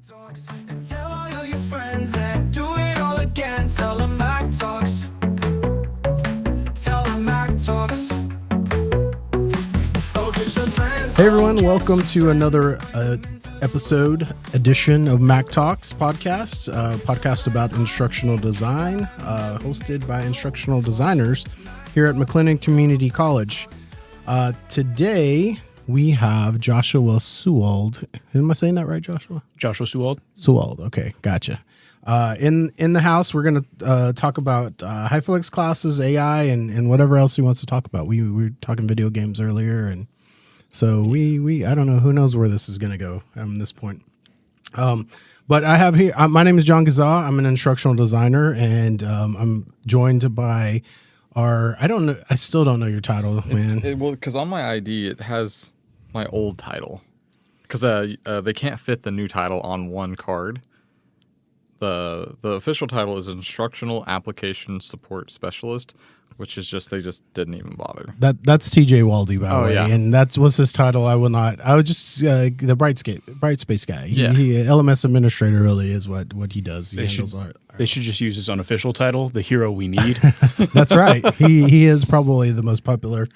Talks and tell all your friends and do it all again. Tell them Mac Talks. Tell them Mac Talks. Oh, get your friends. Hey everyone, welcome to another edition of Mac Talks podcast, podcast about instructional design, hosted by instructional designers here at McLennan Community College. Today we have Joshua Sullwold. Am I saying that right, Joshua? Joshua Sullwold. Sullwold. Okay, gotcha. In the house, we're going to talk about HyFlex classes, AI, and whatever else he wants to talk about. We were talking video games earlier, and so we I don't know, who knows where this is going to go at this point. But I have here, my name is John Gazza. I'm an instructional designer, and I'm joined by I still don't know your title, man. Well, because on my ID, it has my old title. Because they can't fit the new title on one card. The official title is Instructional Application Support Specialist, which is they just didn't even bother. That's TJ Waldy, by the way, yeah. and that was his title. I was just the Brightspace guy. Yeah. He LMS administrator really is what he does. He handles our They should just use his unofficial title, the hero we need. That's right. He is probably the most popular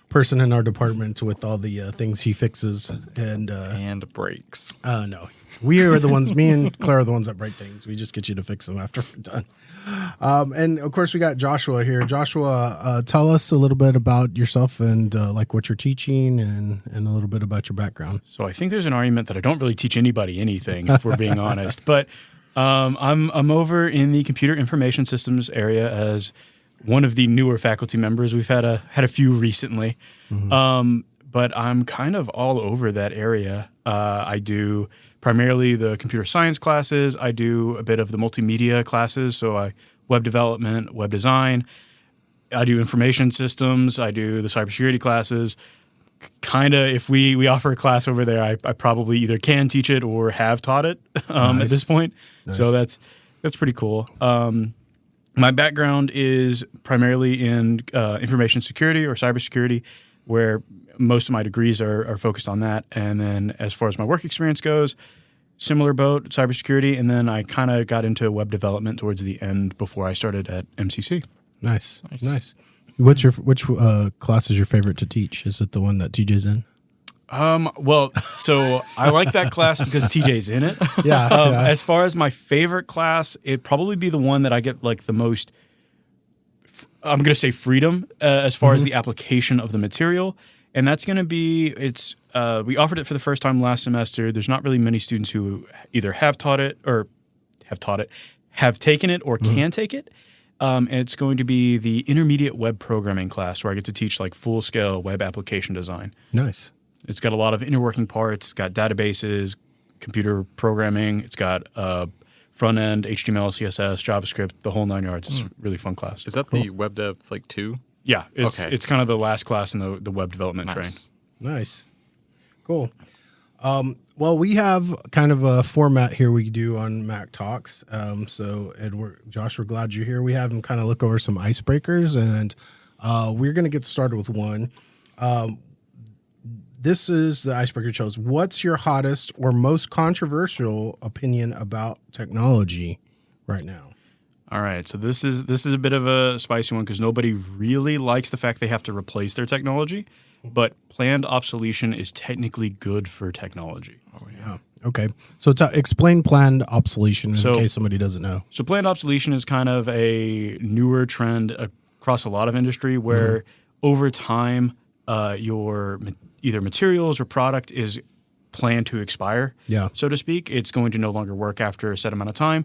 person in our department with all the things he fixes And breaks. No, we are the ones. Me and Claire are the ones that break things. We just get you to fix them after we're done. And of course, we got Joshua here. Joshua, tell us a little bit about yourself and like what you're teaching and a little bit about your background. So I think there's an argument that I don't really teach anybody anything, if we're being honest. But I'm over in the computer information systems area as one of the newer faculty members. We've had a few recently, but I'm kind of all over that area. I do primarily the computer science classes. I do a bit of the multimedia classes, so web development, web design. I do information systems. I do the cybersecurity classes. Kind of, if we offer a class over there, I probably either can teach it or have taught it at this point. Nice. So that's pretty cool. My background is primarily in information security or cybersecurity, where most of my degrees are focused on that. And then as far as my work experience goes, similar boat, cybersecurity, and then I kind of got into web development towards the end before I started at MCC. Nice. Which class is your favorite to teach? Is it the one that TJ's in? Well, so I like that class because TJ's in it. Yeah. As far as my favorite class, it'd probably be the one that I get like the most, I'm going to say freedom as far as the application of the material. And that's going to be, we offered it for the first time last semester. There's not really many students who either have taken it, or can take it. And it's going to be the intermediate web programming class where I get to teach like full scale web application design. Nice. It's got a lot of inner working parts. It's got databases, computer programming. It's got front end, HTML, CSS, JavaScript, the whole 9 yards. It's a really fun class. Is that the Web Dev 2? Yeah, it's kind of the last class in the web development train. Nice. Cool. Well, we have kind of a format here we do on Mac Talks. Josh, we're glad you're here. We have him kind of look over some icebreakers, and we're going to get started with one. This is the icebreaker chose. What's your hottest or most controversial opinion about technology right now? All right, so this is a bit of a spicy one because nobody really likes the fact they have to replace their technology, but planned obsolescence is technically good for technology. Oh, yeah. Okay. So explain planned obsolescence in case somebody doesn't know. So planned obsolescence is kind of a newer trend across a lot of industry where over time your either materials or product is planned to expire, so to speak. It's going to no longer work after a set amount of time.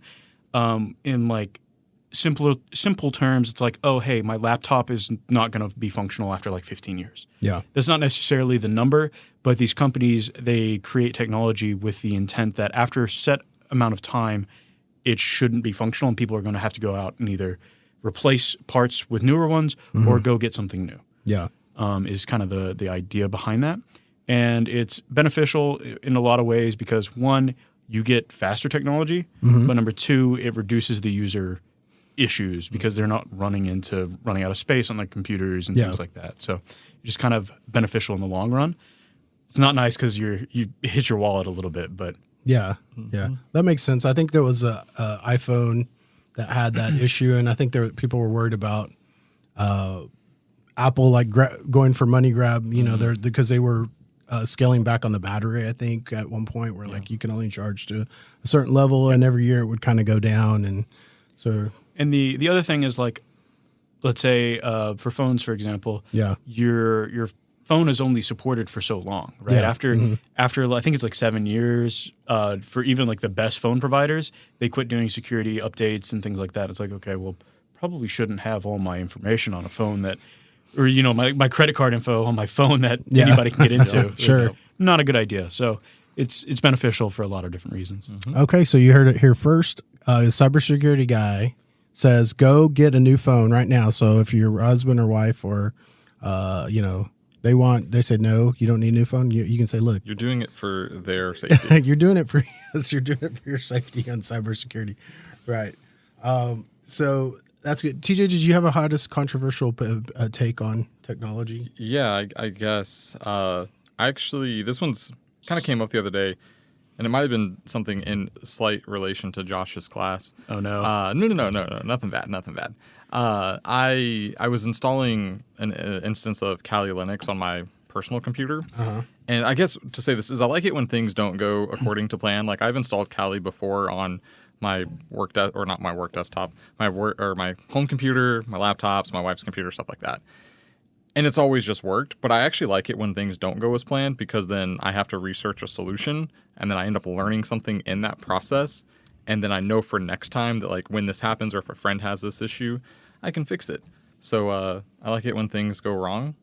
In like simple terms, it's like, oh, hey, my laptop is not going to be functional after like 15 years. Yeah. That's not necessarily the number, but these companies, they create technology with the intent that after a set amount of time, it shouldn't be functional, and people are going to have to go out and either replace parts with newer ones or go get something new. Yeah. Is kind of the idea behind that. And it's beneficial in a lot of ways because, one, you get faster technology, but number two, it reduces the user issues because they're not running out of space on their computers and things like that. So it's just kind of beneficial in the long run. It's not nice because you hit your wallet a little bit, but Yeah, yeah, that makes sense. I think there was a iPhone that had that issue, and I think people were worried about Apple like going for money grab. You know, they're because they were scaling back on the battery. I think at one point where like you can only charge to a certain level, and every year it would kind of go down, and so. And the other thing is like, let's say for phones, for example, your phone is only supported for so long, right? Yeah. After I think it's like 7 years for even like the best phone providers, they quit doing security updates and things like that. It's like, okay, well, probably shouldn't have all my information on a phone that, or you know, my credit card info on my phone that anybody can get into. Sure, not a good idea. So it's beneficial for a lot of different reasons. Okay, so you heard it here first. A cybersecurity guy says, go get a new phone right now. So if your husband or wife or, you know, they say, no, you don't need a new phone. You can say, look, You're doing it for their safety. you're doing it for you're doing it for your safety on cybersecurity. Right. So that's good. TJ, did you have a hottest controversial take on technology? Yeah, I guess. Actually, this one's kind of came up the other day, and it might have been something in slight relation to Josh's class. Oh no. No, nothing bad. I was installing an instance of Kali Linux on my personal computer, and I guess to say this is I like it when things don't go according to plan. Like I've installed Kali before on my work or not my work desktop, my home computer, my laptops, my wife's computer, stuff like that. And it's always just worked, but I actually like it when things don't go as planned because then I have to research a solution and then I end up learning something in that process. And then I know for next time that like when this happens or if a friend has this issue, I can fix it. So I like it when things go wrong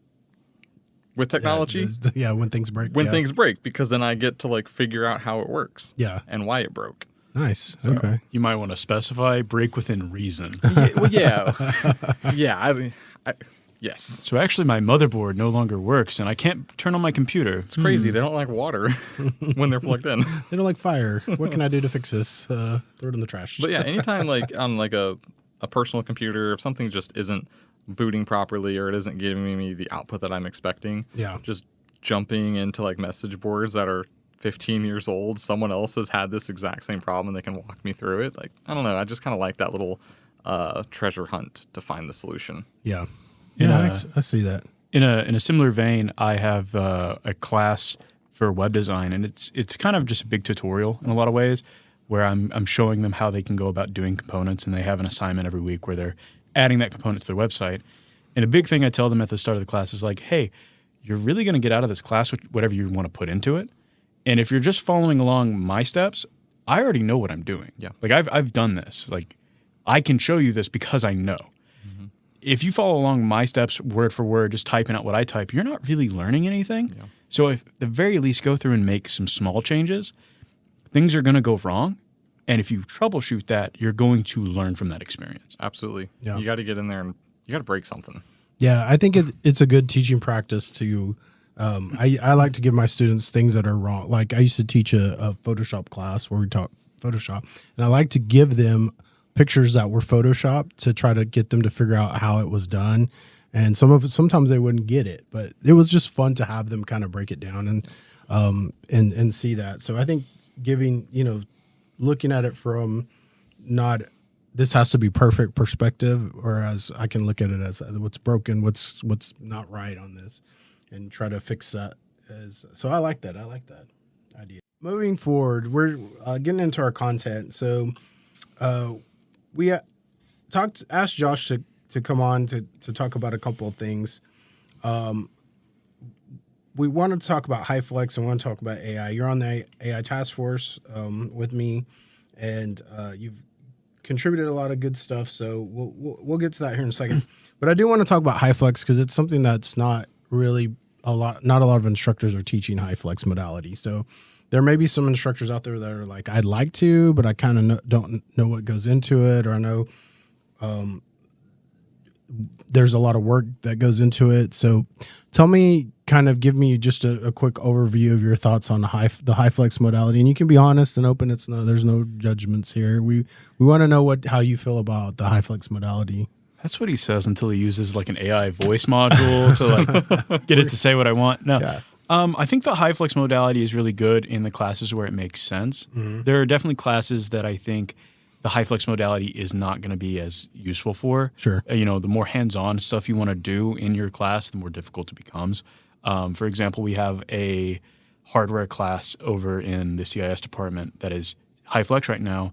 with technology. Yeah, when things break. Things break, because then I get to like figure out how it works. Yeah. And why it broke. Nice. So, okay. You might want to specify break within reason. Yes. So actually my motherboard no longer works and I can't turn on my computer. It's crazy. They don't like water when they're plugged in. They don't like fire. What can I do to fix this? Throw it in the trash. But yeah, anytime like on like a personal computer, if something just isn't booting properly or it isn't giving me the output that I'm expecting, just jumping into like message boards that are 15 years old, someone else has had this exact same problem and they can walk me through it. Like, I don't know. I just kind of like that little treasure hunt to find the solution. Yeah. Yeah, I see that. In a similar vein, I have a class for web design, and it's kind of just a big tutorial in a lot of ways, where I'm showing them how they can go about doing components, and they have an assignment every week where they're adding that component to their website. And a big thing I tell them at the start of the class is like, hey, you're really going to get out of this class whatever you want to put into it, and if you're just following along my steps, I already know what I'm doing. Yeah, like I've done this. Like I can show you this because I know. If you follow along my steps word for word, just typing out what I type, you're not really learning anything. Yeah. So if at the very least go through and make some small changes, things are going to go wrong. And if you troubleshoot that, you're going to learn from that experience. Absolutely. Yeah. You got to get in there and you got to break something. Yeah, I think it's a good teaching practice to, I like to give my students things that are wrong. Like I used to teach a Photoshop class where we taught Photoshop, and I like to give them pictures that were photoshopped to try to get them to figure out how it was done. And sometimes they wouldn't get it, but it was just fun to have them kind of break it down and see that. So I think giving, looking at it from not this has to be perfect perspective, whereas I can look at it as what's broken, what's not right on this, and try to fix that. So I like that. I like that idea. Moving forward, we're getting into our content. So we asked Josh to come on to talk about a couple of things. We want to talk about HyFlex and want to talk about AI. You're on the AI task force with me, and you've contributed a lot of good stuff. So we'll get to that here in a second. But I do want to talk about HyFlex because it's something that's not really not a lot of instructors are teaching HyFlex modality. So there may be some instructors out there that are like, I'd like to, but I kind of don't know what goes into it, or I know there's a lot of work that goes into it. So give me just a quick overview of your thoughts on the HyFlex modality. And you can be honest and open. There's no judgments here. We want to know how you feel about the HyFlex modality. That's what he says until he uses like an AI voice module to like get it to say what I want. No. I think the high flex modality is really good in the classes where it makes sense. There are definitely classes that I think the high flex modality is not going to be as useful for. Sure. The more hands-on stuff you want to do in your class, the more difficult it becomes. For example, we have a hardware class over in the CIS department that is high flex right now,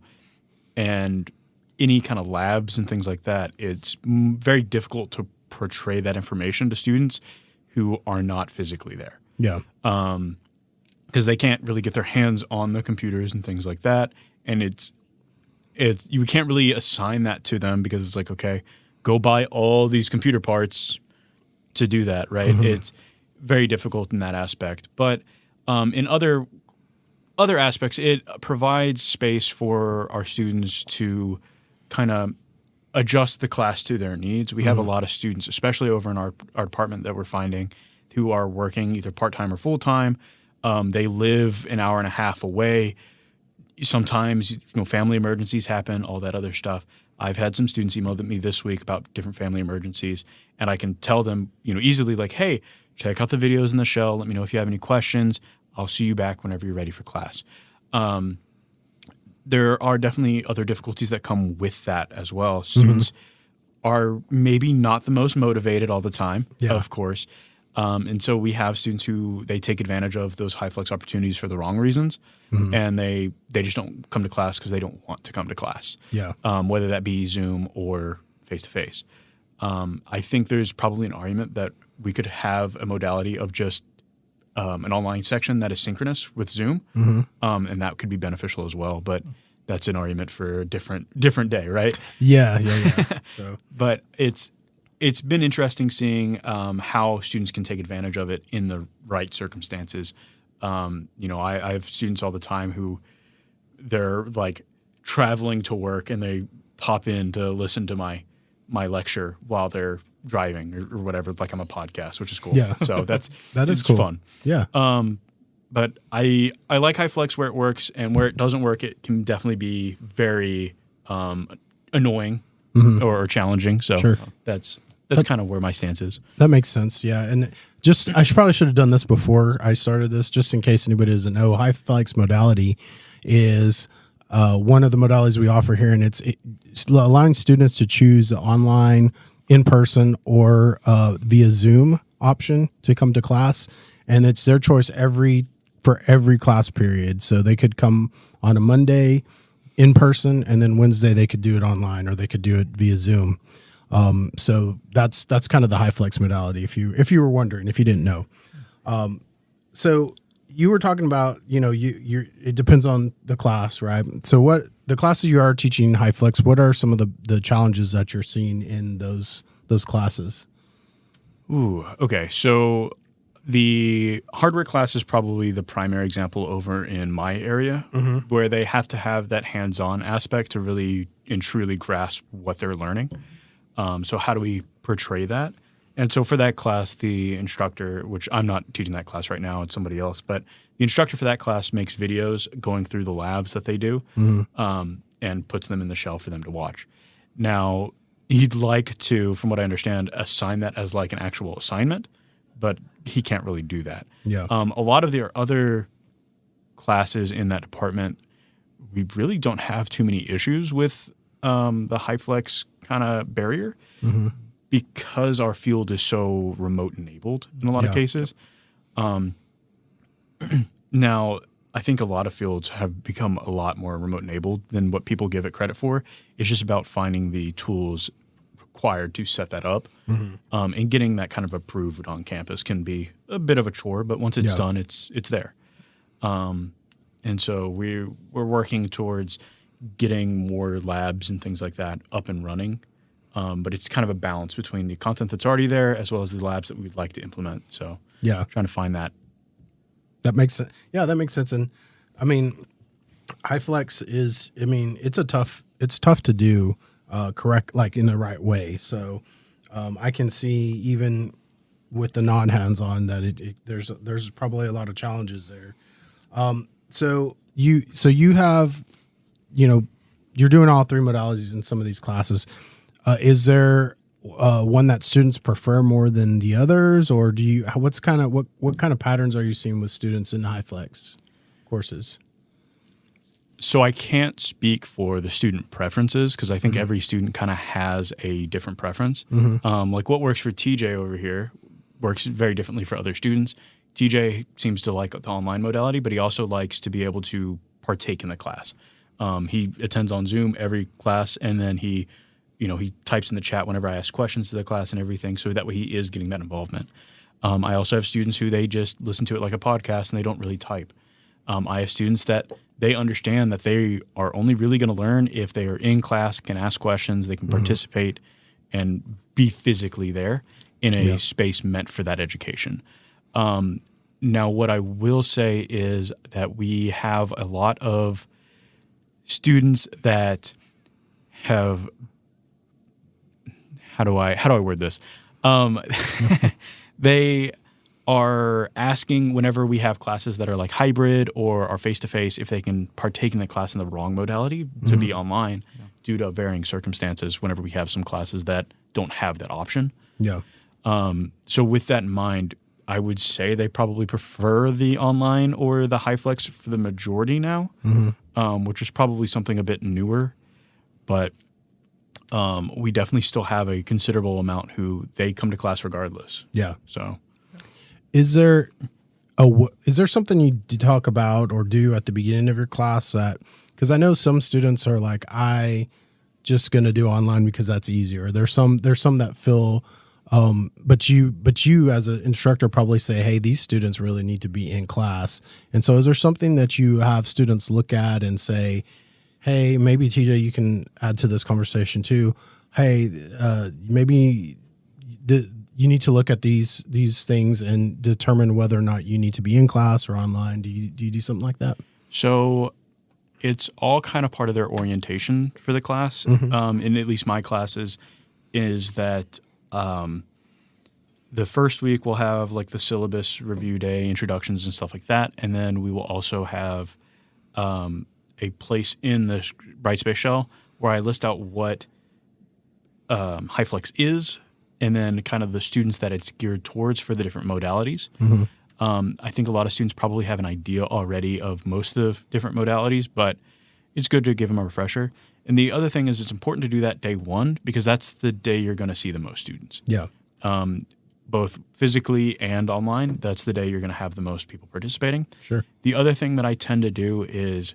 and any kind of labs and things like that, it's very difficult to portray that information to students who are not physically there. Yeah. Because they can't really get their hands on the computers and things like that. And it's you can't really assign that to them because it's like, okay, go buy all these computer parts to do that, right? It's very difficult in that aspect. But in other aspects, it provides space for our students to kind of adjust the class to their needs. We have a lot of students, especially over in our department, that we're finding who are working either part-time or full-time. They live an hour and a half away. Sometimes, family emergencies happen, all that other stuff. I've had some students email me this week about different family emergencies, and I can tell them, easily like, hey, check out the videos in the shell. Let me know if you have any questions. I'll see you back whenever you're ready for class. There are definitely other difficulties that come with that as well. Students are maybe not the most motivated all the time, of course. And so we have students who they take advantage of those high flex opportunities for the wrong reasons, and they just don't come to class because they don't want to come to class. Yeah. Whether that be Zoom or face to face. I think there's probably an argument that we could have a modality of just an online section that is synchronous with Zoom, and that could be beneficial as well. But that's an argument for a different day, right? Yeah. So, but it's been interesting seeing how students can take advantage of it in the right circumstances. I have students all the time who they're like traveling to work and they pop in to listen to my lecture while they're driving or whatever, like I'm a podcast, which is cool. Yeah. So that is cool. fun. Yeah. But I like high flex where it works, and where it doesn't work, it can definitely be very annoying or challenging. So Sure. that's kind of where my stance is. That makes sense. Yeah. And probably should have done this before I started this, just in case anybody doesn't know. High flex modality is one of the modalities we offer here, and it's allowing students to choose the online, in person, or via Zoom option to come to class. And it's their choice for every class period. So they could come on a Monday in person, and then Wednesday they could do it online, or they could do it via Zoom. So that's kind of the high flex modality. If you were wondering, if you didn't know. So you were talking about, it depends on the class, right? So what the classes you are teaching high flex, what are some of the challenges that you're seeing in those classes? Ooh, okay. So the hardware class is probably the primary example over in my area, where they have to have that hands-on aspect to really and truly grasp what they're learning. So how do we portray that? And so for that class, the instructor, which I'm not teaching that class right now, it's somebody else, but the instructor for that class makes videos going through the labs that they do, and puts them in the shell for them to watch. Now, he'd like to, from what I understand, assign that as like an actual assignment, but he can't really do that. Yeah. A lot of the other classes in that department, we really don't have too many issues with the high flex kind of barrier, because our field is so remote enabled in a lot of cases. Now, I think a lot of fields have become a lot more remote enabled than what people give it credit for. It's just about finding the tools required to set that up, and getting that kind of approved on campus can be a bit of a chore, but once it's done, it's there. And so we're working towards getting more labs and things like that up and running. But it's kind of a balance between the content that's already there as well as the labs that we'd like to implement. So trying to find that. That makes sense. Yeah, that makes sense. And I mean, high flex is, it's tough to do correct, like in the right way. So I can see even with the non-hands-on that there's probably a lot of challenges there. So you have, you're doing all three modalities in some of these classes. Is there one that students prefer more than the others, or what kind of patterns are you seeing with students in HighFlex courses? So I can't speak for the student preferences because I think every student kind of has a different preference. Like what works for TJ over here works very differently for other students. TJ seems to like the online modality, but he also likes to be able to partake in the class. He attends on Zoom every class, and then he types in the chat whenever I ask questions to the class and everything, so that way he is getting that involvement. I also have students who they just listen to it like a podcast and they don't really type. I have students that they understand that they are only really going to learn if they are in class, can ask questions, they can participate, and be physically there in a space meant for that education. Now, what I will say is that we have a lot of students that have how do I word this? They are asking whenever we have classes that are like hybrid or are face-to-face if they can partake in the class in the wrong modality to be online due to varying circumstances whenever we have some classes that don't have that option. Yeah. So with that in mind, I would say they probably prefer the online or the HighFlex for the majority now, which is probably something a bit newer. But we definitely still have a considerable amount who they come to class regardless. Yeah. So is there something you talk about or do at the beginning of your class that, because I know some students are like, I just going to do online because that's easier. There's some that feel, but you as an instructor probably say, hey, these students really need to be in class. And so is there something that you have students look at and say, hey, maybe TJ, you can add to this conversation too. Hey, maybe you need to look at these things and determine whether or not you need to be in class or online. Do you do something like that? So it's all kind of part of their orientation for the class. In at least my classes is that the first week we'll have like the syllabus review day, introductions and stuff like that. And then we will also have a place in the Brightspace shell where I list out what HighFlex is, and then kind of the students that it's geared towards for the different modalities. I think a lot of students probably have an idea already of most of the different modalities, but it's good to give them a refresher. And the other thing is it's important to do that day one because that's the day you're going to see the most students. Yeah. Both physically and online, that's the day you're going to have the most people participating. Sure. The other thing that I tend to do is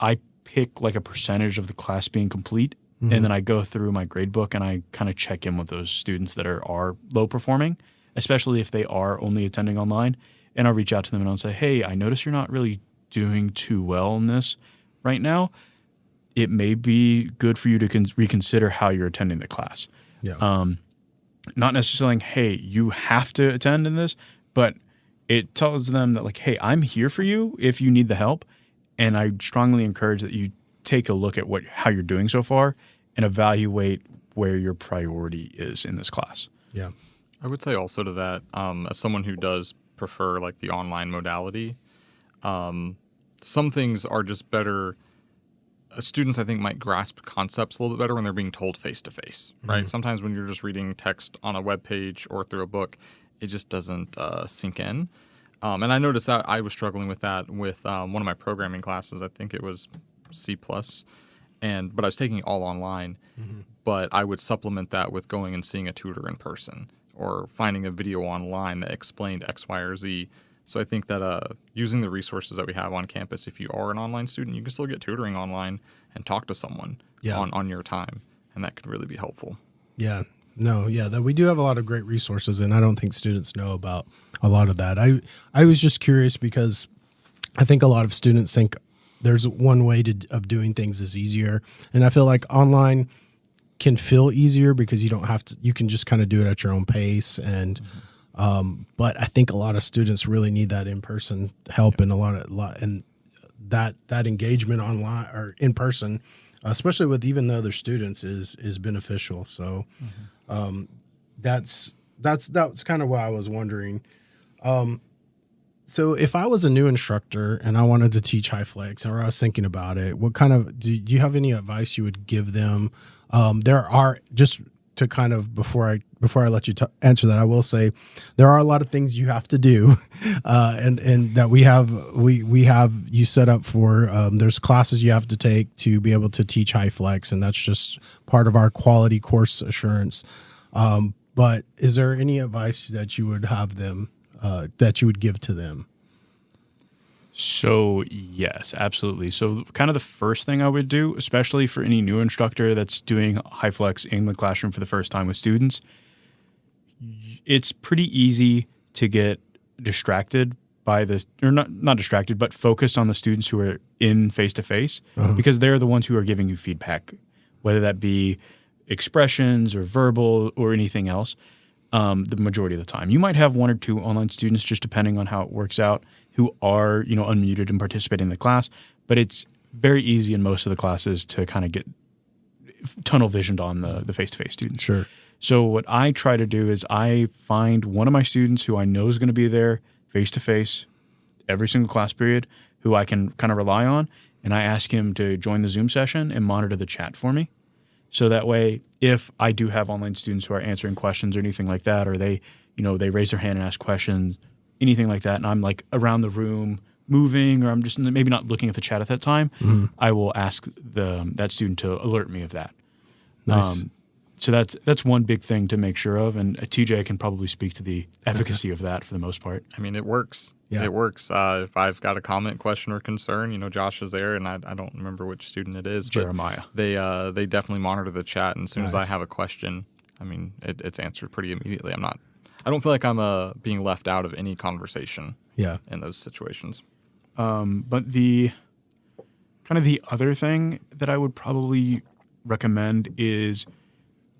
I pick like a percentage of the class being complete, and then I go through my grade book and I kind of check in with those students that are low performing, especially if they are only attending online. And I'll reach out to them and I'll say, hey, I notice you're not really doing too well in this right now. It may be good for you to reconsider how you're attending the class. Yeah. Not necessarily, hey, you have to attend in this, but it tells them that like, hey, I'm here for you if you need the help. And I strongly encourage that you take a look at how you're doing so far and evaluate where your priority is in this class. Yeah. I would say also to that, as someone who does prefer like the online modality, some things are just better. Students, I think, might grasp concepts a little bit better when they're being told face-to-face, right? Sometimes when you're just reading text on a web page or through a book, it just doesn't sink in. And I noticed that I was struggling with that with one of my programming classes. I think it was C++, but I was taking it all online. But I would supplement that with going and seeing a tutor in person or finding a video online that explained X, Y, or Z. So I think that using the resources that we have on campus, if you are an online student, you can still get tutoring online and talk to someone on your time, and that could really be helpful. Yeah. No, yeah, that we do have a lot of great resources, and I don't think students know about a lot of that. I was just curious because I think a lot of students think there's one way of doing things is easier, and I feel like online can feel easier because you don't have to. You can just kind of do it at your own pace, and but I think a lot of students really need that in-person help and a lot and that engagement online or in person, especially with even the other students, is beneficial. So. That's kind of what I was wondering. So if I was a new instructor and I wanted to teach HighFlex, or I was thinking about it, what kind of, do you have any advice you would give them? There are, just to kind of before I let you answer that, I will say there are a lot of things you have to do, and that we have you set up for. There's classes you have to take to be able to teach HyFlex, and that's just part of our quality course assurance. But is there any advice that you would have them that you would give to them? So yes, absolutely. So kind of the first thing I would do, especially for any new instructor that's doing HyFlex in the classroom for the first time with students, it's pretty easy to get distracted by not distracted, but focused on the students who are in face-to-face, because they're the ones who are giving you feedback, whether that be expressions or verbal or anything else. The majority of the time, you might have one or two online students, just depending on how it works out, who are, unmuted and participating in the class, but it's very easy in most of the classes to kind of get tunnel visioned on the face-to-face students. Sure. So what I try to do is I find one of my students who I know is going to be there face-to-face every single class period, who I can kind of rely on, and I ask him to join the Zoom session and monitor the chat for me. So that way, if I do have online students who are answering questions or anything like that, or they raise their hand and ask questions, anything like that, and I'm like around the room moving, or I'm just maybe not looking at the chat at that time, I will ask that student to alert me of that. Nice. So that's one big thing to make sure of, and TJ can probably speak to the efficacy of that for the most part. I mean, it works. Yeah. It works. If I've got a comment, question, or concern, Josh is there, and I don't remember which student it is. Jeremiah. But they definitely monitor the chat, and as soon as I Nice. have a question, I mean, it's answered pretty immediately. I don't feel like I'm being left out of any conversation. Yeah. In those situations. But the kind of the other thing that I would probably recommend is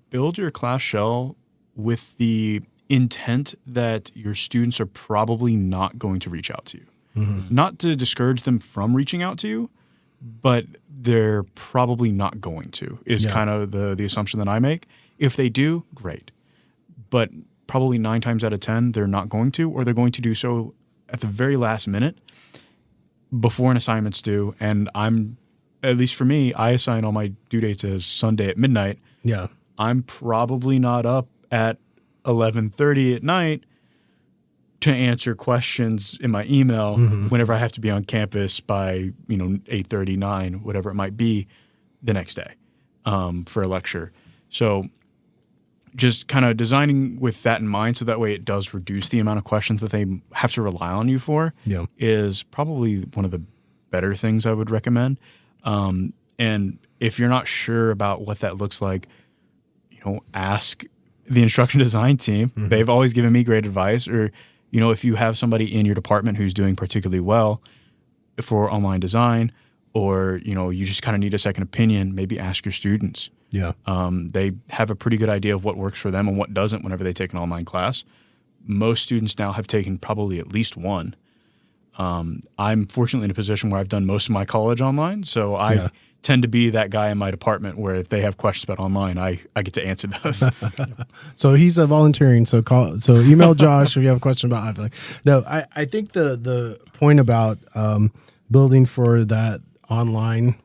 build your class shell with the intent that your students are probably not going to reach out to you. Not to discourage them from reaching out to you, but they're probably not going to, is kind of the assumption that I make. If they do, great. But probably 9 times out of 10, they're not going to, or they're going to do so at the very last minute before an assignment's due. And at least for me, I assign all my due dates as Sunday at midnight. Yeah. I'm probably not up at 11:30 at night to answer questions in my email whenever I have to be on campus by 8:30, 9, whatever it might be, the next day for a lecture. So just kind of designing with that in mind, so that way it does reduce the amount of questions that they have to rely on you for, is probably one of the better things I would recommend. And if you're not sure about what that looks like, ask the instruction design team. They've always given me great advice. Or, if you have somebody in your department who's doing particularly well for online design, or, you just kind of need a second opinion, maybe ask your students. Yeah. They have a pretty good idea of what works for them and what doesn't whenever they take an online class. Most students now have taken probably at least one. I'm fortunately in a position where I've done most of my college online, so I tend to be that guy in my department where if they have questions about online, I get to answer those. So he's volunteering. So email Josh if you have a question about HyFlex. No, I think the point about building for that online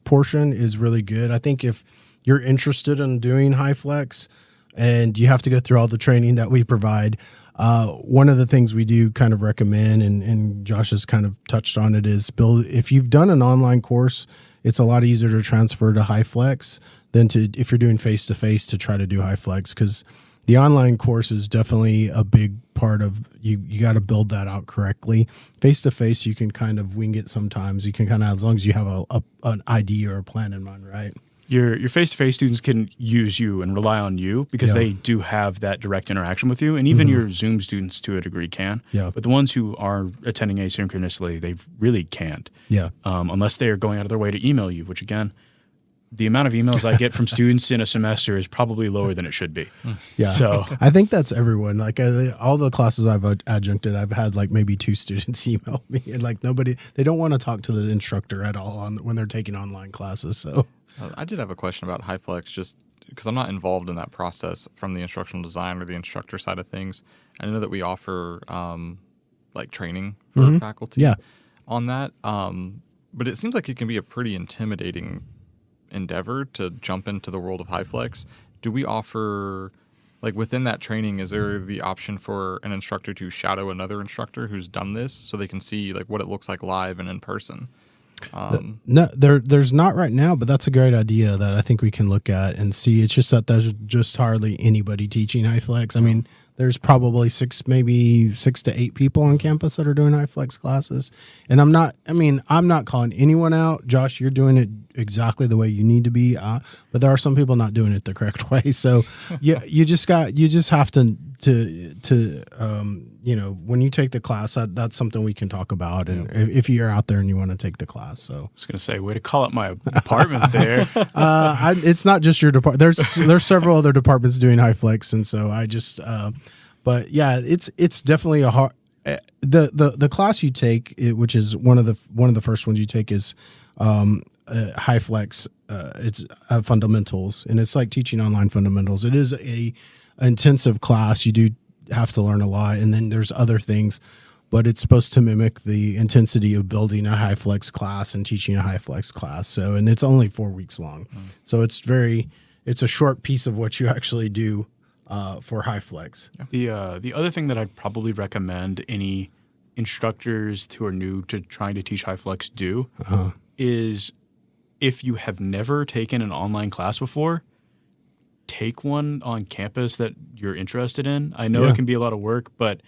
portion is really good. I think if you're interested in doing HyFlex and you have to go through all the training that we provide, one of the things we do kind of recommend, and Josh has kind of touched on it, is if you've done an online course, it's a lot easier to transfer to HyFlex than if you're doing face-to-face to try to do HyFlex, because the online course is definitely a big part of you got to build that out correctly. Face-to-face, you can kind of wing it sometimes. You can kind of, as long as you have an idea or a plan in mind, right? Your face-to-face students can use you and rely on you because they do have that direct interaction with you. And even your Zoom students to a degree can. Yeah. But the ones who are attending asynchronously, they really can't. Yeah. Unless they are going out of their way to email you, which again, the amount of emails I get from students in a semester is probably lower than it should be. Yeah. So I think that's everyone. Like all the classes I've adjuncted, I've had like maybe 2 students email me, and like they don't want to talk to the instructor at all when they're taking online classes. So I did have a question about HyFlex, just because I'm not involved in that process from the instructional design or the instructor side of things. I know that we offer like training for faculty on that, but it seems like it can be a pretty intimidating endeavor to jump into the world of HyFlex. do we offer, like within that training, is there the option for an instructor to shadow another instructor who's done this so they can see like what it looks like live and in person? No, there's not right now, but that's a great idea that I think we can look at and see. It's just that there's just hardly anybody teaching HighFlex. I mean, there's probably maybe 6 to 8 people on campus that are doing HighFlex classes. And I'm not calling anyone out. Josh, you're doing it exactly the way you need to be. But there are some people not doing it the correct way. So yeah, you just have to when you take the class, that's something we can talk about. And if you're out there and you want to take the class, so I was going to say, way to call up my department there. it's not just your department. There's several other departments doing HighFlex, and so I just, but yeah, it's definitely a hard. The class you take, which is one of the first ones you take, is HighFlex. It's fundamentals, and it's like teaching online fundamentals. It is a intensive class. You do have to learn a lot, and then there's other things, but it's supposed to mimic the intensity of building a HighFlex class and teaching a HighFlex class. So, and it's only 4 weeks long. So it's a short piece of what you actually do for HighFlex. The other thing that I'd probably recommend any instructors who are new to trying to teach HighFlex do is, if you have never taken an online class before, take one on campus that you're interested in. I know it can be a lot of work, but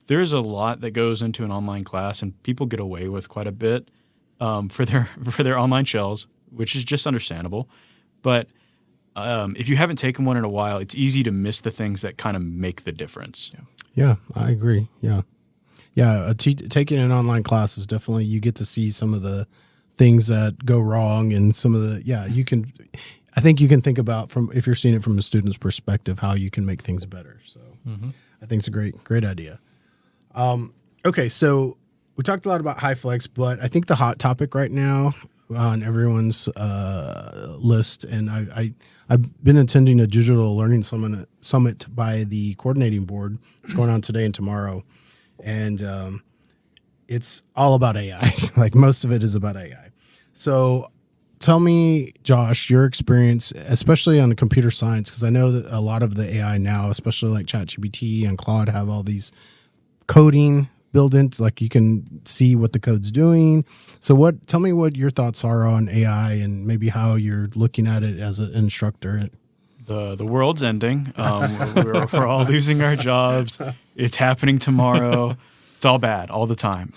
there's a lot that goes into an online class, and people get away with quite a bit for their online shells, which is just understandable. But if you haven't taken one in a while, it's easy to miss the things that kind of make the difference. Yeah, I agree. Yeah. Taking an online class is definitely, you get to see some of the things that go wrong, and some of the I think you can think about, from if you're seeing it from a student's perspective, how you can make things better. So I think it's a great idea. Okay, so we talked a lot about HighFlex, but I think the hot topic right now on everyone's list, and I've been attending a digital learning summit by the coordinating board. It's going on today and tomorrow, and it's all about AI. Like, most of it is about AI. So tell me, Josh, your experience, especially on the computer science, because I know that a lot of the AI now, especially like ChatGPT and Claude, have all these coding built into, like, you can see what the code's doing. So tell me what your thoughts are on AI, and maybe how you're looking at it as an instructor. The world's ending. We're all losing our jobs. It's happening tomorrow. It's all bad all the time.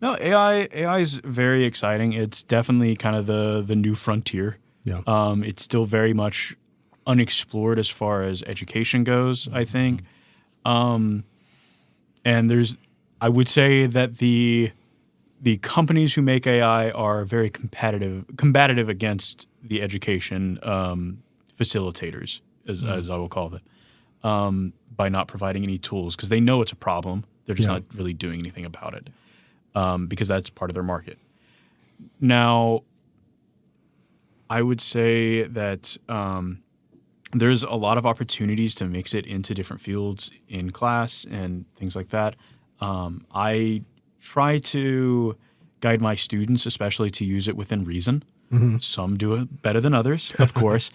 No, AI is very exciting. It's definitely kind of the new frontier. Yeah. It's still very much unexplored as far as education goes, I think. And I would say that the companies who make AI are very combative against the education facilitators, as I will call it, by not providing any tools, because they know it's a problem. They're just not really doing anything about it. Because that's part of their market. Now, I would say that there's a lot of opportunities to mix it into different fields in class and things like that. I try to guide my students, especially, to use it within reason. Some do it better than others, of course.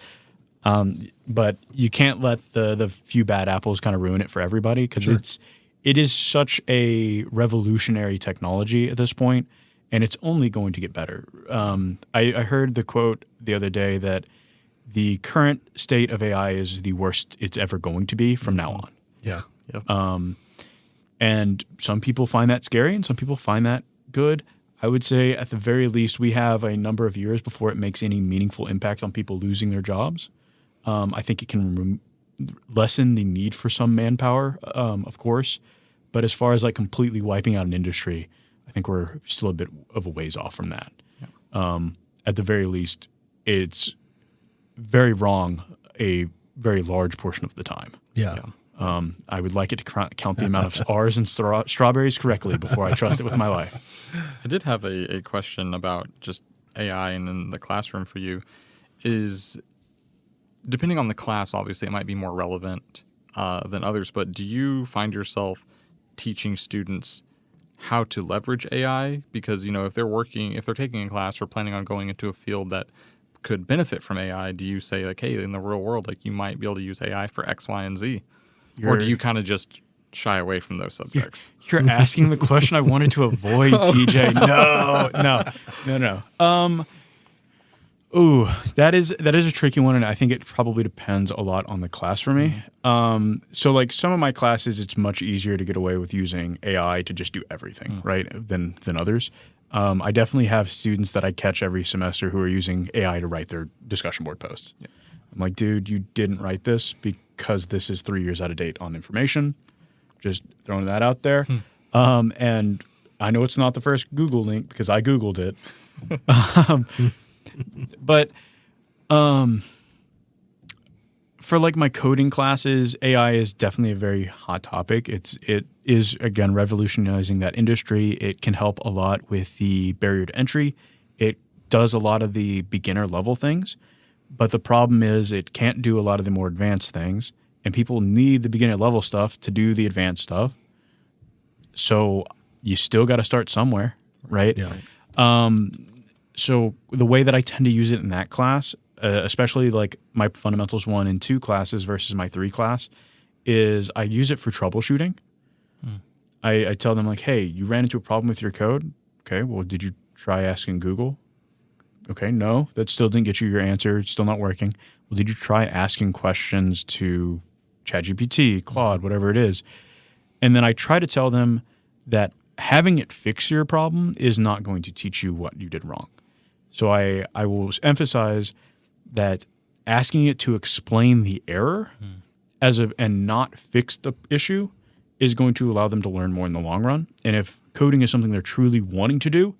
But you can't let the few bad apples kind of ruin it for everybody, because it is such a revolutionary technology at this point, and it's only going to get better. I heard the quote the other day that the current state of AI is the worst it's ever going to be from now on. Yeah. And some people find that scary, and some people find that good. I would say, at the very least, we have a number of years before it makes any meaningful impact on people losing their jobs. I think it can lessen the need for some manpower, of course. But as far as like completely wiping out an industry, I think we're still a bit of a ways off from that. At the very least, it's very wrong a very large portion of the time. I would like it to count the amount of R's and strawberries correctly before I trust it with my life. I did have a question about just AI and in the classroom for you. Is, depending on the class, obviously it might be more relevant than others, but do you find yourself teaching students how to leverage AI? Because, if they're taking a class or planning on going into a field that could benefit from AI, do you say like, hey, in the real world, like you might be able to use AI for X, Y, and Z, or do you kind of just shy away from those subjects? You're asking the question I wanted to avoid, TJ. No. Ooh, that is a tricky one, and I think it probably depends a lot on the class for me. So like some of my classes, it's much easier to get away with using AI to just do everything, right, than others. I definitely have students that I catch every semester who are using AI to write their discussion board posts. Yeah. I'm like, dude, you didn't write this because this is 3 years out of date on information. Just throwing that out there. And I know it's not the first Google link because I Googled it. But for like my coding classes, AI is definitely a very hot topic. It is again revolutionizing that industry. It can help a lot with the barrier to entry. It does a lot of the beginner level things, but the problem is it can't do a lot of the more advanced things, and people need the beginner level stuff to do the advanced stuff. So you still got to start somewhere, right? Yeah. So the way that I tend to use it in that class, especially like my fundamentals 1 and 2 classes versus my 3 class, is I use it for troubleshooting. I tell them like, hey, you ran into a problem with your code. Okay, well, did you try asking Google? Okay, no, that still didn't get you your answer. It's still not working. Well, did you try asking questions to ChatGPT, Claude, whatever it is? And then I try to tell them that having it fix your problem is not going to teach you what you did wrong. So I will emphasize that asking it to explain the error and not fix the issue is going to allow them to learn more in the long run. And if coding is something they're truly wanting to do,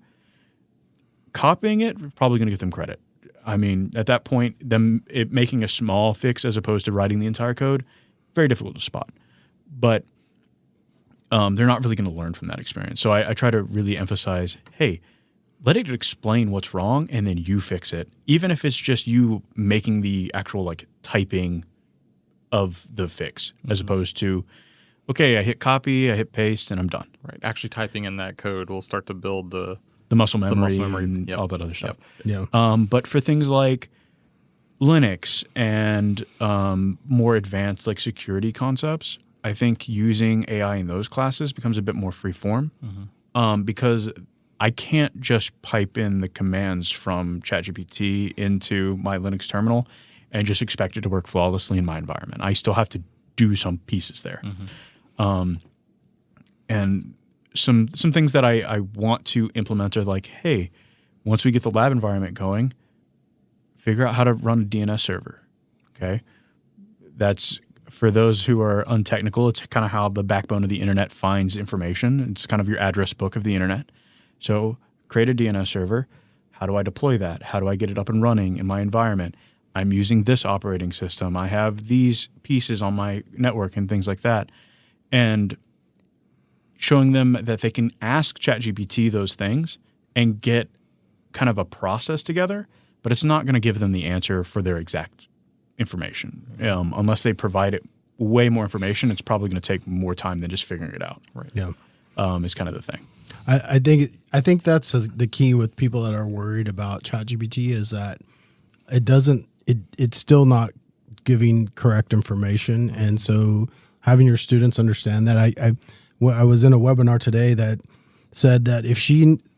copying it is probably going to get them credit. I mean, at that point, making a small fix as opposed to writing the entire code, very difficult to spot. But they're not really going to learn from that experience. So I try to really emphasize, hey, let it explain what's wrong and then you fix it. Even if it's just you making the actual like typing of the fix as opposed to, okay, I hit copy, I hit paste, and I'm done. Right. Actually typing in that code will start to build the muscle memory, and all that other stuff. But for things like Linux and more advanced like security concepts, I think using AI in those classes becomes a bit more free form because I can't just pipe in the commands from ChatGPT into my Linux terminal and just expect it to work flawlessly in my environment. I still have to do some pieces there. And some things that I want to implement are like, hey, once we get the lab environment going, figure out how to run a DNS server, okay? That's, for those who are untechnical, it's kind of how the backbone of the internet finds information. It's kind of your address book of the internet. So create a DNS server. How do I deploy that? How do I get it up and running in my environment? I'm using this operating system. I have these pieces on my network and things like that. And showing them that they can ask ChatGPT those things and get kind of a process together, but it's not going to give them the answer for their exact information. Unless they provide it way more information, it's probably going to take more time than just figuring it out. Right. Yeah. Is kind of the thing. I think that's the key with people that are worried about ChatGPT is that it's still not giving correct information, and so having your students understand that. I was in a webinar today that said that if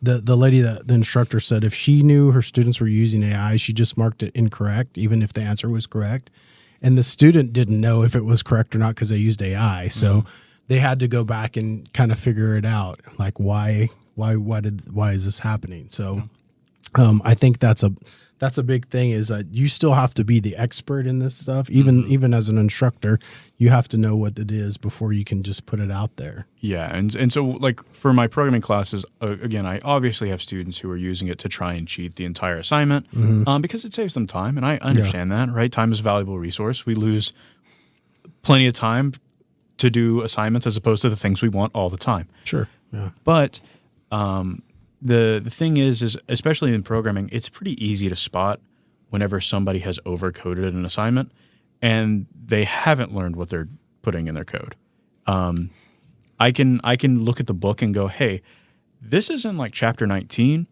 the lady, the instructor said if she knew her students were using AI, she just marked it incorrect, even if the answer was correct. And the student didn't know if it was correct or not because they used AI. So they had to go back and kind of figure it out. Like why is this happening? So I think that's a big thing is that you still have to be the expert in this stuff. Even as an instructor, you have to know what it is before you can just put it out there. Yeah. And so like for my programming classes, again, I obviously have students who are using it to try and cheat the entire assignment because it saves them time. And I understand that, right? Time is a valuable resource. We lose plenty of time to do assignments as opposed to the things we want all the time. Sure. Yeah. But the thing is especially in programming, it's pretty easy to spot whenever somebody has overcoded an assignment and they haven't learned what they're putting in their code. I can look at the book and go, hey, this is in like chapter 19.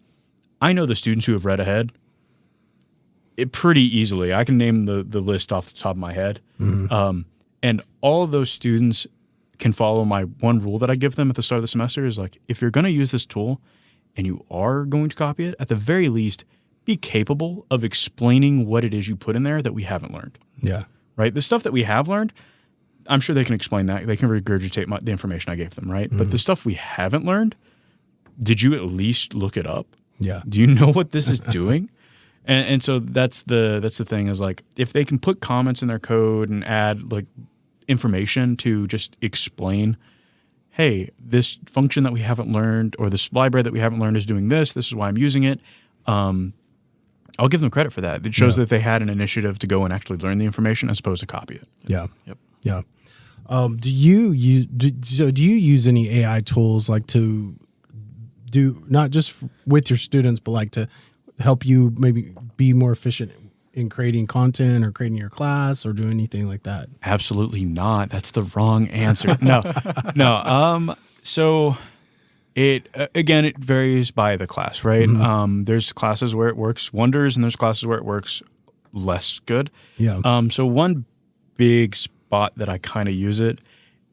I know the students who have read ahead pretty easily. I can name the list off the top of my head. And all of those students can follow my one rule that I give them at the start of the semester is like, if you're going to use this tool and you are going to copy it, at the very least, be capable of explaining what it is you put in there that we haven't learned. Yeah. Right? The stuff that we have learned, I'm sure they can explain that. They can regurgitate the information I gave them, right? But the stuff we haven't learned, did you at least look it up? Yeah. Do you know what this is doing? And so that's the thing is like, if they can put comments in their code and add like information to just explain, hey, this function that we haven't learned or this library that we haven't learned is doing this. This is why I'm using it. I'll give them credit for that. It shows that they had an initiative to go and actually learn the information as opposed to copy it. Yeah. Yep. Yeah. Do you use any AI tools like to do not just with your students, but like to help you maybe be more efficient in creating content or creating your class or do anything like that? Absolutely not. That's the wrong answer. No. So it varies by the class, right? There's classes where it works wonders and there's classes where it works less good. Yeah. So one big spot that I kind of use it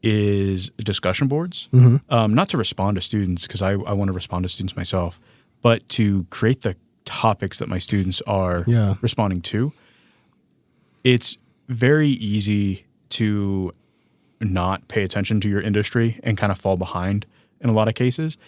is discussion boards. Not to respond to students because I want to respond to students myself, but to create the topics that my students are responding to. It's very easy to not pay attention to your industry and kind of fall behind in a lot of cases.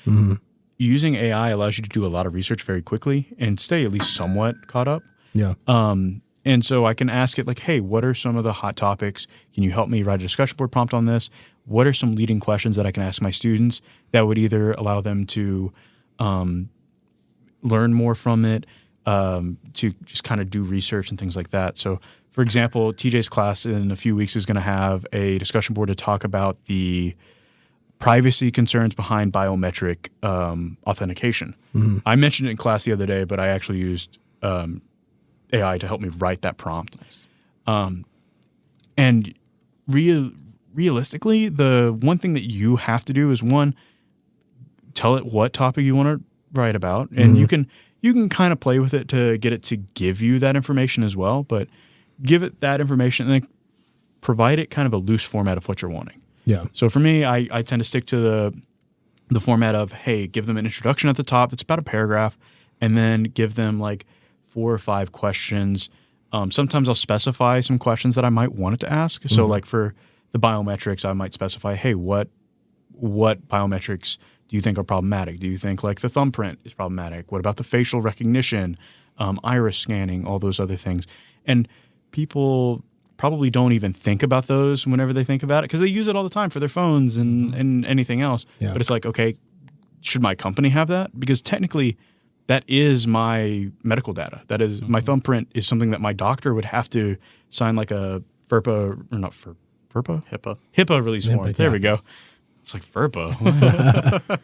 Using AI allows you to do a lot of research very quickly and stay at least somewhat caught up. Yeah. And so I can ask it like, hey, what are some of the hot topics? Can you help me write a discussion board prompt on this? What are some leading questions that I can ask my students that would either allow them to learn more from it, to just kind of do research and things like that. So, for example, TJ's class in a few weeks is going to have a discussion board to talk about the privacy concerns behind biometric authentication. I mentioned it in class the other day, but I actually used AI to help me write that prompt. Nice. And realistically, the one thing that you have to do is one, tell it what topic you want to write about, and you can kind of play with it to get it to give you that information as well, but give it that information and then provide it kind of a loose format of what you're wanting. Yeah. So for me, I tend to stick to the format of, hey, give them an introduction at the top that's about a paragraph, and then give them like 4 or 5 questions. Sometimes I'll specify some questions that I might want it to ask. So like for the biometrics, I might specify, hey, what biometrics do you think are problematic? Do you think like the thumbprint is problematic? What about the facial recognition, iris scanning, all those other things? And people probably don't even think about those whenever they think about it because they use it all the time for their phones and anything else. Yeah. But it's like, okay, should my company have that? Because technically that is my medical data. That is my thumbprint is something that my doctor would have to sign like a FERPA or not FERPA? HIPAA release form. There we go. It's like FERPA.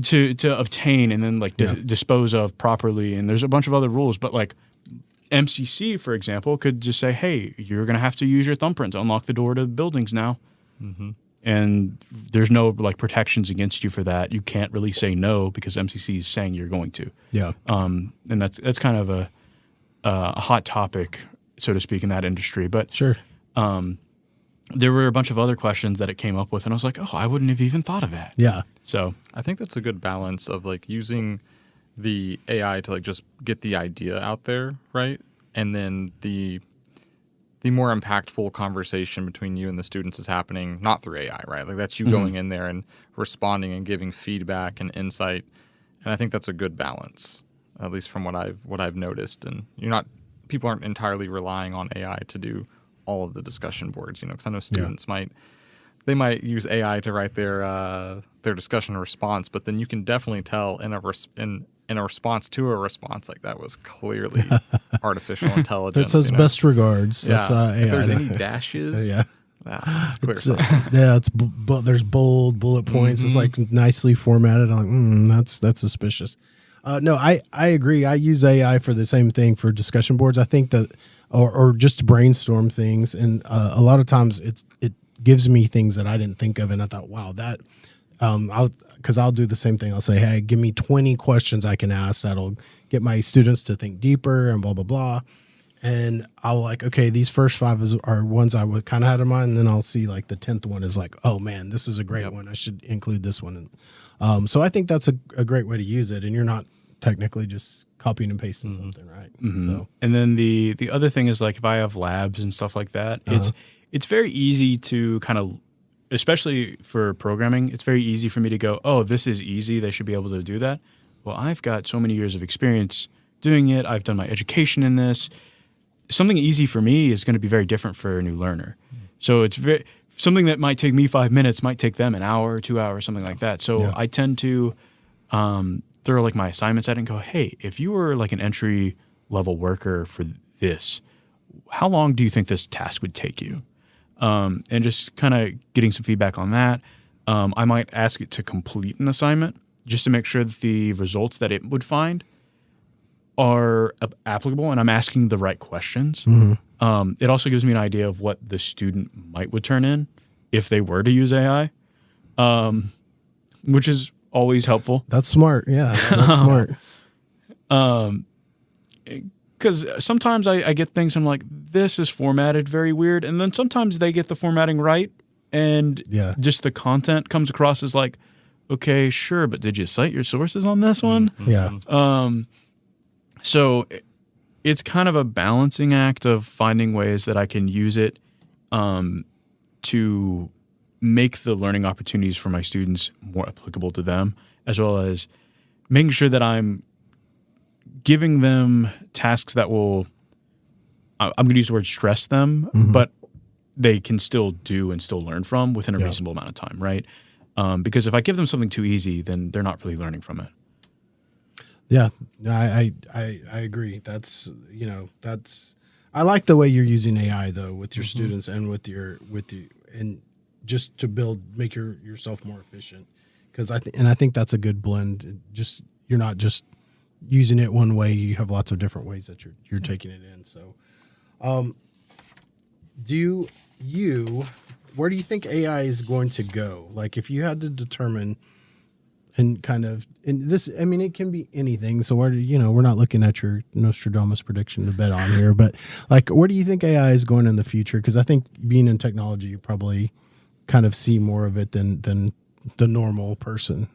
To obtain and then like dispose of properly. And there's a bunch of other rules, but like MCC, for example, could just say, hey, you're going to have to use your thumbprint to unlock the door to buildings now. And there's no like protections against you for that. You can't really say no because MCC is saying you're going to. Yeah. And that's kind of a hot topic, so to speak, in that industry. But sure. There were a bunch of other questions that it came up with, and I was like, oh, I wouldn't have even thought of that. Yeah. So I think that's a good balance of like using the AI to like just get the idea out there, right? And then the more impactful conversation between you and the students is happening not through AI, right? Like that's you going in there and responding and giving feedback and insight. And I think that's a good balance, at least from what I've noticed. And people aren't entirely relying on AI to do all of the discussion boards, because I know students might use AI to write their discussion response, but then you can definitely tell in a response to a response like that was clearly artificial intelligence. That says best regards. Yeah. That's AI. If there's any dashes, it's clear sign. There's bold bullet points. It's like nicely formatted. I'm like, that's suspicious. No, I agree. I use AI for the same thing for discussion boards. I think that, or just to brainstorm things, and a lot of times it gives me things that I didn't think of, and I thought, wow, that I'll do the same thing. I'll say, hey, give me 20 questions I can ask that'll get my students to think deeper and blah, blah, blah. And I'll like, okay, these first 5 are ones I would kind of had in mind. And then I'll see like the 10th one is like, oh man, this is a great one. I should include this one. And so I think that's a great way to use it. And you're not technically just copying and pasting something, right? So, And then the other thing is like if I have labs and stuff like that, it's very easy to kind of, especially for programming, it's very easy for me to go, oh, this is easy. They should be able to do that. Well, I've got so many years of experience doing it. I've done my education in this. Something easy for me is going to be very different for a new learner. So it's something that might take me 5 minutes might take them an hour, 2 hours, something like that. So I tend to throw like my assignments at it and go, hey, if you were like an entry level worker for this, how long do you think this task would take you? And just kind of getting some feedback on that. I might ask it to complete an assignment just to make sure that the results that it would find are applicable and I'm asking the right questions. It also gives me an idea of what the student would turn in if they were to use AI, which is always helpful. that's smart. Yeah, that's smart. Because sometimes I get things I'm like, this is formatted very weird. And then sometimes they get the formatting right. And just the content comes across as like, okay, sure, but did you cite your sources on this one? Yeah. So it's kind of a balancing act of finding ways that I can use it to make the learning opportunities for my students more applicable to them, as well as making sure that I'm giving them tasks that will, I'm going to use the word stress them, but they can still do and still learn from within a reasonable amount of time, right? Because if I give them something too easy, then they're not really learning from it. Yeah, I agree. I like the way you're using AI though with your students and with and just to make yourself more efficient. Because I think that's a good blend. Just you're not just using it one way. You have lots of different ways that you're taking it in. So, where do you think AI is going to go? Like if you had to determine. And kind of in this, I mean, it can be anything. So we're not looking at your Nostradamus prediction to bet on here, but like, where do you think AI is going in the future? Because I think being in technology, you probably kind of see more of it than the normal person.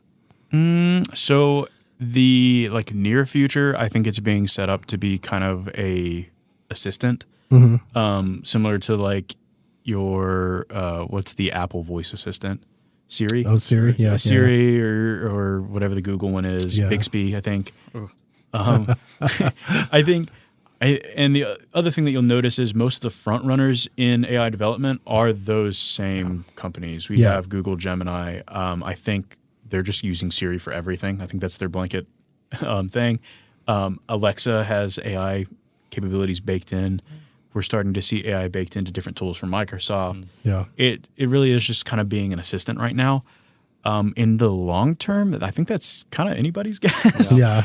So the like near future, I think it's being set up to be kind of a assistant, similar to like your what's the Apple voice assistant? Siri. Oh, Siri, yeah. Siri or whatever the Google one is, Bixby, I think. I think, and the other thing that you'll notice is most of the front runners in AI development are those same companies. We have Google, Gemini. I think they're just using Siri for everything. I think that's their blanket thing. Alexa has AI capabilities baked in. We're starting to see AI baked into different tools from Microsoft. Yeah. It really is just kind of being an assistant right now. In the long term, I think that's kind of anybody's guess. Yeah.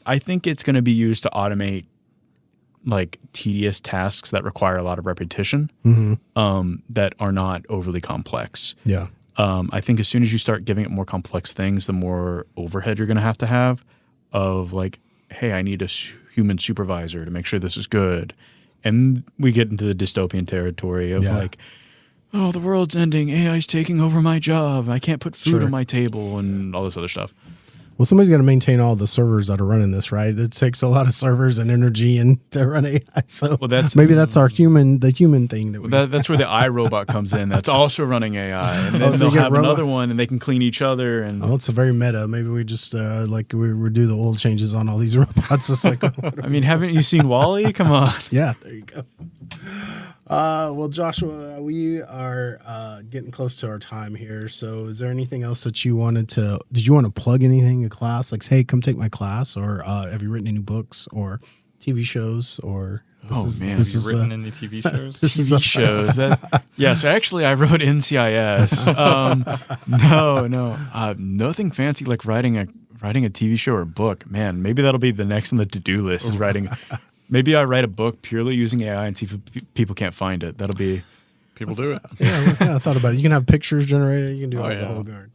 I think it's going to be used to automate like tedious tasks that require a lot of repetition that are not overly complex. Yeah. I think as soon as you start giving it more complex things, the more overhead you're going to have of like, hey, I need a human supervisor to make sure this is good. And we get into the dystopian territory of like, oh, the world's ending. AI's taking over my job. I can't put food on my table and all this other stuff. Well, somebody's got to maintain all the servers that are running this, right? It takes a lot of servers and energy to run AI. So maybe that's the human thing that's where the iRobot comes in. That's also running AI, and then they'll have another one, and they can clean each other. And it's a very meta. Maybe we just we do the oil changes on all these robots. It's like, I mean, haven't you seen WALL-E? Come on. Yeah, there you go. Well, Joshua, we are getting close to our time here. So is there anything else that did you want to plug anything in class? Like, hey, come take my class, or have you written any books or TV shows or? Have you written any TV shows? TV shows. So actually I wrote NCIS. Nothing fancy like writing a TV show or book. Man, maybe that'll be the next on the to-do list is writing. Maybe I write a book purely using AI and see if people can't find it. That'll be People do it. Yeah, I thought about it. You can have pictures generated. You can do Oh, all yeah. the whole guard.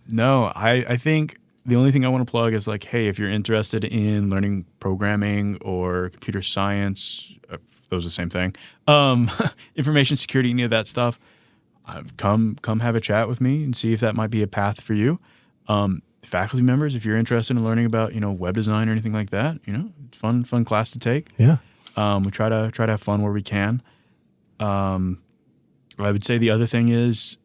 No, I think the only thing I want to plug is like, hey, if you're interested in learning programming or computer science, those are the same thing. Information security, any of that stuff, come have a chat with me and see if that might be a path for you. Faculty members, if you're interested in learning about web design or anything like that, it's fun class to take. Yeah. We try to have fun where we can. I would say the other thing is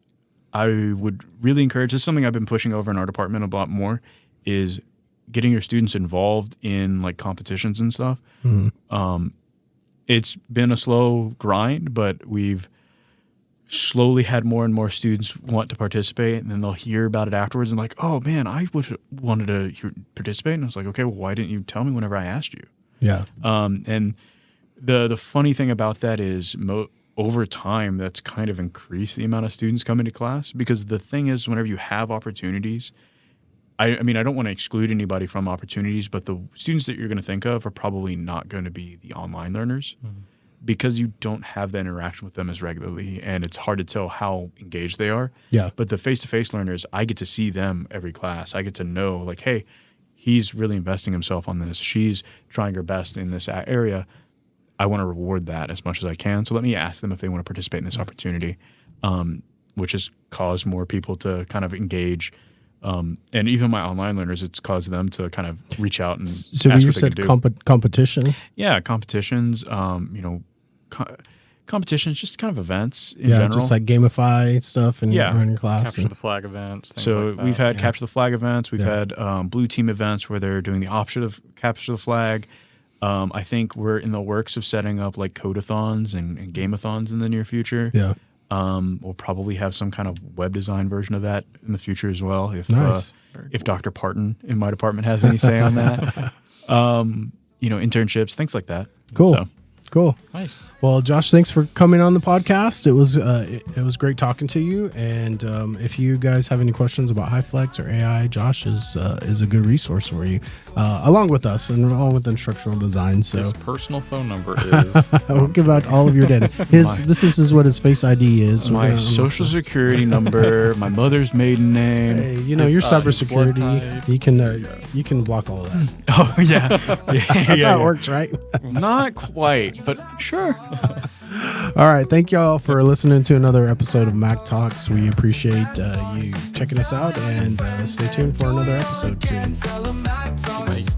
I would really encourage, this is something I've been pushing over in our department a lot more, is getting your students involved in like competitions and stuff. It's been a slow grind, but we've slowly had more and more students want to participate, and then they'll hear about it afterwards and like, oh man, I wanted to participate. And I was like, okay, well, why didn't you tell me whenever I asked you? Yeah. And the funny thing about that is over time, that's kind of increased the amount of students coming to class, because the thing is, whenever you have opportunities, I mean, I don't want to exclude anybody from opportunities, but the students that you're going to think of are probably not going to be the online learners because you don't have that interaction with them as regularly, and it's hard to tell how engaged they are. Yeah. But the face-to-face learners, I get to see them every class. I get to know, like, hey, he's really investing himself on this. She's trying her best in this area. I want to reward that as much as I can. So let me ask them if they want to participate in this opportunity, which has caused more people to kind of engage. And even my online learners, it's caused them to kind of reach out and So ask you what they said can do. competition? Yeah, competitions, competitions, just kind of events in Yeah, general. just like gamify stuff and Yeah. in class. Capture and- the flag events. Things So like that. we've had capture the flag events. We've Yeah. had blue team events where they're doing the opposite of capture the flag. I think we're in the works of setting up like codeathons and gameathons in the near future. Yeah. We'll probably have some kind of web design version of that in the future as well. If Nice. if Dr. Parton in my department has any say on that, internships, things like that. Cool. So, Cool. Nice. Well, Josh, thanks for coming on the podcast. It was it was great talking to you. And if you guys have any questions about HiFlex or AI, Josh is a good resource for you, along with us and along with instructional design. So His personal phone number is we'll give out all of your data. This is what his Face ID is. my social security number, my mother's maiden name. Hey, your his blood cybersecurity. type. You can block all of that. Oh yeah, That's how it works, right? Not quite, but sure. All right. Thank y'all for listening to another episode of Mac Talks. We appreciate you checking us out, and stay tuned for another episode soon. Tell 'em I talks.